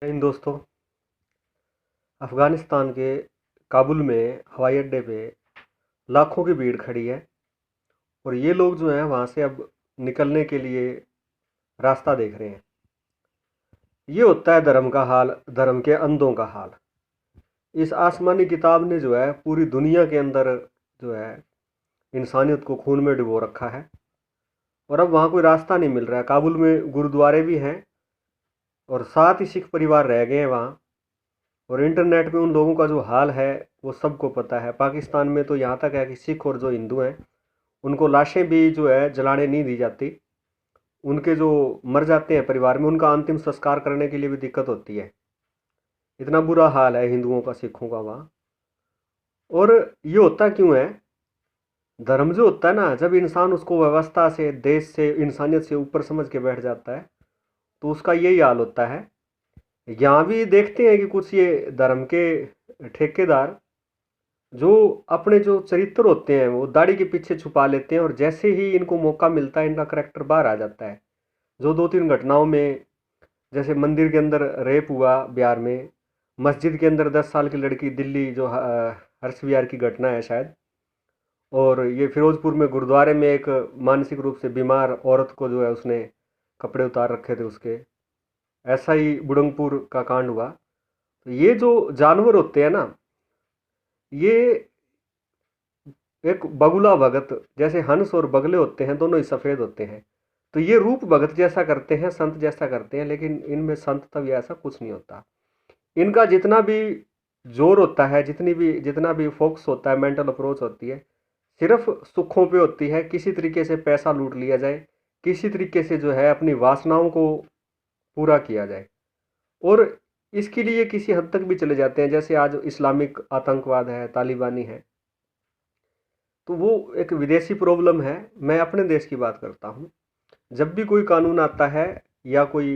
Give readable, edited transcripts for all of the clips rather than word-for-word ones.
इन दोस्तों, अफ़गानिस्तान के काबुल में हवाई अड्डे पे लाखों की भीड़ खड़ी है। और ये लोग जो हैं वहाँ से अब निकलने के लिए रास्ता देख रहे हैं। ये होता है धर्म का हाल, धर्म के अंधों का हाल। इस आसमानी किताब ने जो है पूरी दुनिया के अंदर जो है इंसानियत को खून में डुबो रखा है। और अब वहाँ कोई रास्ता नहीं मिल रहा है। काबुल में गुरुद्वारे भी हैं और साथ ही सिख परिवार रह गए हैं वहाँ। और इंटरनेट पे उन लोगों का जो हाल है वो सबको पता है। पाकिस्तान में तो यहाँ तक है कि सिख और जो हिंदू हैं उनको लाशें भी जो है जलाने नहीं दी जाती। उनके जो मर जाते हैं परिवार में उनका अंतिम संस्कार करने के लिए भी दिक्कत होती है। इतना बुरा हाल है हिंदुओं का, सिखों का वहाँ। और ये होता क्यों है? धर्म जो होता है ना, जब इंसान उसको व्यवस्था से, देश से, इंसानियत से ऊपर समझ के बैठ जाता है तो उसका यही हाल होता है। यहाँ भी देखते हैं कि कुछ ये धर्म के ठेकेदार जो अपने जो चरित्र होते हैं वो दाढ़ी के पीछे छुपा लेते हैं, और जैसे ही इनको मौका मिलता है इनका करैक्टर बाहर आ जाता है। जो दो तीन घटनाओं में, जैसे मंदिर के अंदर रेप हुआ बिहार में, मस्जिद के अंदर 10 साल की लड़की, दिल्ली जो हर्ष विहार की घटना है शायद, और ये फिरोजपुर में गुरुद्वारे में एक मानसिक रूप से बीमार औरत को जो है उसने कपड़े उतार रखे थे उसके। ऐसा ही बुडंगपुर का कांड हुआ। तो ये जो जानवर होते हैं ना, ये एक बगुला भगत, जैसे हंस और बगले होते हैं दोनों ही सफ़ेद होते हैं, तो ये रूप भगत जैसा करते हैं, संत जैसा करते हैं, लेकिन इनमें संत तब ऐसा कुछ नहीं होता। इनका जितना भी जोर होता है, जितना भी फोकस होता है, मेंटल अप्रोच होती है, सिर्फ सुखों पे होती है। किसी तरीके से पैसा लूट लिया जाए, किसी तरीके से जो है अपनी वासनाओं को पूरा किया जाए। और इसके लिए किसी हद तक भी चले जाते हैं, जैसे आज इस्लामिक आतंकवाद है, तालिबानी है। तो वो एक विदेशी प्रॉब्लम है। मैं अपने देश की बात करता हूँ। जब भी कोई कानून आता है या कोई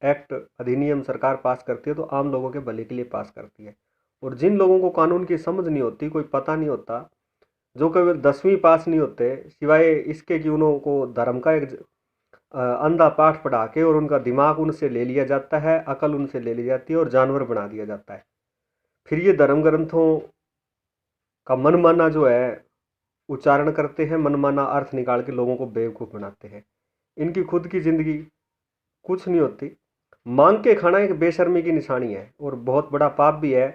एक्ट, अधिनियम सरकार पास करती है तो आम लोगों के भले के लिए पास करती है। और जिन लोगों को कानून की समझ नहीं होती, कोई पता नहीं होता, जो कभी 10वीं पास नहीं होते, सिवाय इसके कि उनको धर्म का एक अंधा पाठ पढ़ा के और उनका दिमाग उनसे ले लिया जाता है, अकल उनसे ले ली जाती है और जानवर बना दिया जाता है। फिर ये धर्म ग्रंथों का मनमाना जो है उच्चारण करते हैं, मनमाना अर्थ निकाल के लोगों को बेवकूफ़ बनाते हैं। इनकी खुद की ज़िंदगी कुछ नहीं होती। मांग के खाना एक बेशर्मी की निशानी है और बहुत बड़ा पाप भी है।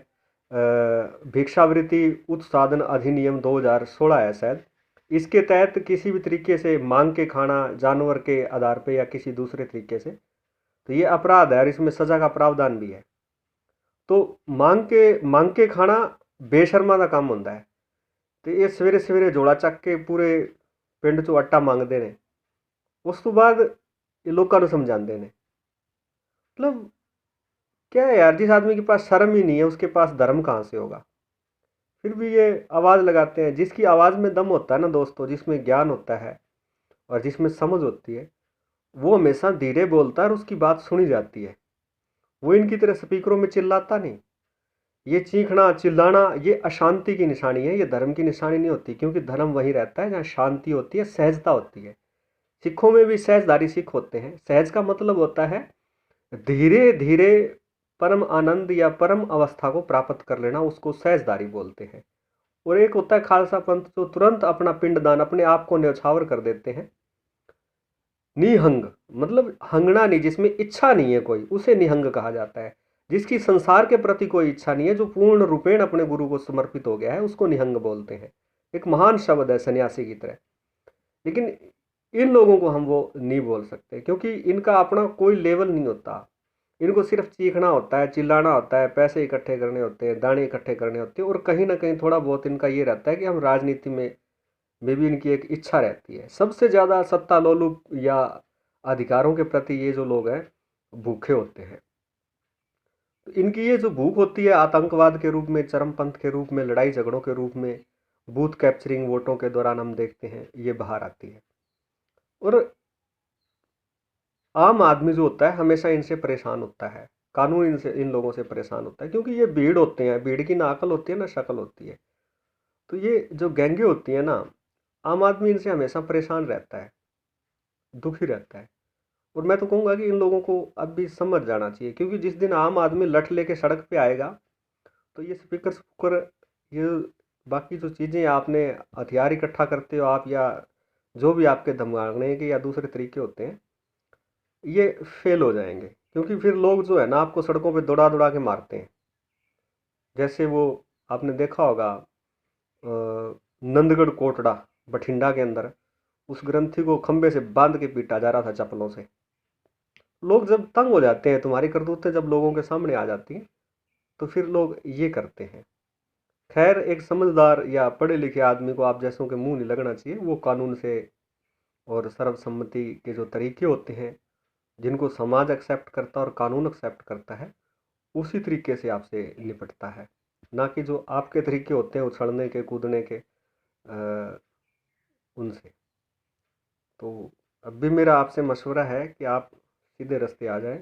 भिक्षावृत्ति उत्साधन अधिनियम 2016 है शायद। इसके तहत किसी भी तरीके से मांग के खाना जानवर के आधार पे या किसी दूसरे तरीके से, तो ये अपराध है और इसमें सज़ा का प्रावधान भी है। तो मांग के खाना बेशर्मा का काम होता है। तो ये सवेरे सवेरे जोड़ा चक के पूरे पिंड चो आटा मंगते ने, उस तो बाद ये लोगों को समझाते हैं। मतलब क्या है यार, जिस आदमी के पास शर्म ही नहीं है उसके पास धर्म कहाँ से होगा? फिर भी ये आवाज़ लगाते हैं। जिसकी आवाज़ में दम होता है ना दोस्तों, जिसमें ज्ञान होता है और जिसमें समझ होती है, वो हमेशा धीरे बोलता है और उसकी बात सुनी जाती है। वो इनकी तरह स्पीकरों में चिल्लाता नहीं। ये चीखना चिल्लाना ये अशांति की निशानी है, ये धर्म की निशानी नहीं होती। क्योंकि धर्म वहीं रहता है जहाँ शांति होती है, सहजता होती है। सिखों में भी सहजधारी सिख होते हैं। सहज का मतलब होता है धीरे धीरे परम आनंद या परम अवस्था को प्राप्त कर लेना, उसको सहजधारी बोलते हैं। और एक होता है खालसा पंथ, जो तुरंत अपना पिंडदान, अपने आप को न्यौछावर कर देते हैं। निहंग मतलब हंगना नहीं, जिसमें इच्छा नहीं है कोई, उसे निहंग कहा जाता है। जिसकी संसार के प्रति कोई इच्छा नहीं है, जो पूर्ण रूपेण अपने गुरु को समर्पित हो गया है, उसको निहंग बोलते हैं। एक महान शब्द है सन्यासी की तरह। लेकिन इन लोगों को हम वो नहीं बोल सकते, क्योंकि इनका अपना कोई लेवल नहीं होता। इनको सिर्फ चीखना होता है, चिल्लाना होता है, पैसे इकट्ठे करने होते हैं, दाने इकट्ठे करने होते हैं, और कहीं ना कहीं थोड़ा बहुत इनका ये रहता है कि हम राजनीति में भी इनकी एक इच्छा रहती है। सबसे ज़्यादा सत्ता लोलुप या अधिकारों के प्रति ये जो लोग हैं भूखे होते हैं। तो इनकी ये जो भूख होती है, आतंकवाद के रूप में, चरमपंथ के रूप में, लड़ाई झगड़ों के रूप में, बूथ कैप्चरिंग वोटों के दौरान हम देखते हैं ये बाहर आती है। और आम आदमी जो होता है हमेशा इनसे परेशान होता है। कानून इनसे, इन लोगों से परेशान होता है, क्योंकि ये भीड़ होते हैं। भीड़ की ना अकल होती है ना शक्ल होती है। तो ये जो गैंगे होती है ना, आम आदमी इनसे हमेशा परेशान रहता है, दुखी रहता है। और मैं तो कहूँगा कि इन लोगों को अब भी समझ जाना चाहिए, क्योंकि जिस दिन आम आदमी लठ लेके सड़क पे आएगा तो ये स्पीकर स्पीकर, ये बाकी जो चीज़ें आपने हथियार इकट्ठा करते हो आप, या जो भी आपके धमकाने के या दूसरे तरीके होते हैं, ये फेल हो जाएंगे। क्योंकि फिर लोग जो है ना आपको सड़कों पे दौड़ा दौड़ा के मारते हैं। जैसे वो आपने देखा होगा नंदगढ़ कोटड़ा बठिंडा के अंदर, उस ग्रंथी को खंबे से बांध के पीटा जा रहा था चप्पलों से। लोग जब तंग हो जाते हैं, तुम्हारी करतूतें जब लोगों के सामने आ जाती हैं, तो फिर लोग ये करते हैं। खैर, एक समझदार या पढ़े लिखे आदमी को आप जैसों के मुंह नहीं लगना चाहिए। वो कानून से और सर्वसम्मति के जो तरीके होते हैं, जिनको समाज एक्सेप्ट करता है और कानून एक्सेप्ट करता है, उसी तरीके से आपसे निपटता है, ना कि जो आपके तरीके होते हैं उछलने के कूदने के उनसे। तो अब भी मेरा आपसे मशवरा है कि आप सीधे रास्ते आ जाएं,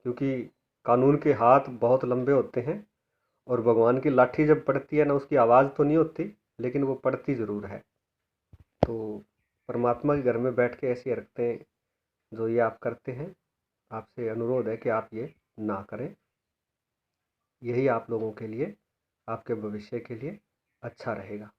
क्योंकि कानून के हाथ बहुत लंबे होते हैं, और भगवान की लाठी जब पड़ती है ना, उसकी आवाज़ तो नहीं होती, लेकिन वो पड़ती ज़रूर है। तो परमात्मा के घर में बैठ के ऐसी हरकतें जो ये आप करते हैं, आपसे अनुरोध है कि आप ये ना करें। यही आप लोगों के लिए, आपके भविष्य के लिए अच्छा रहेगा।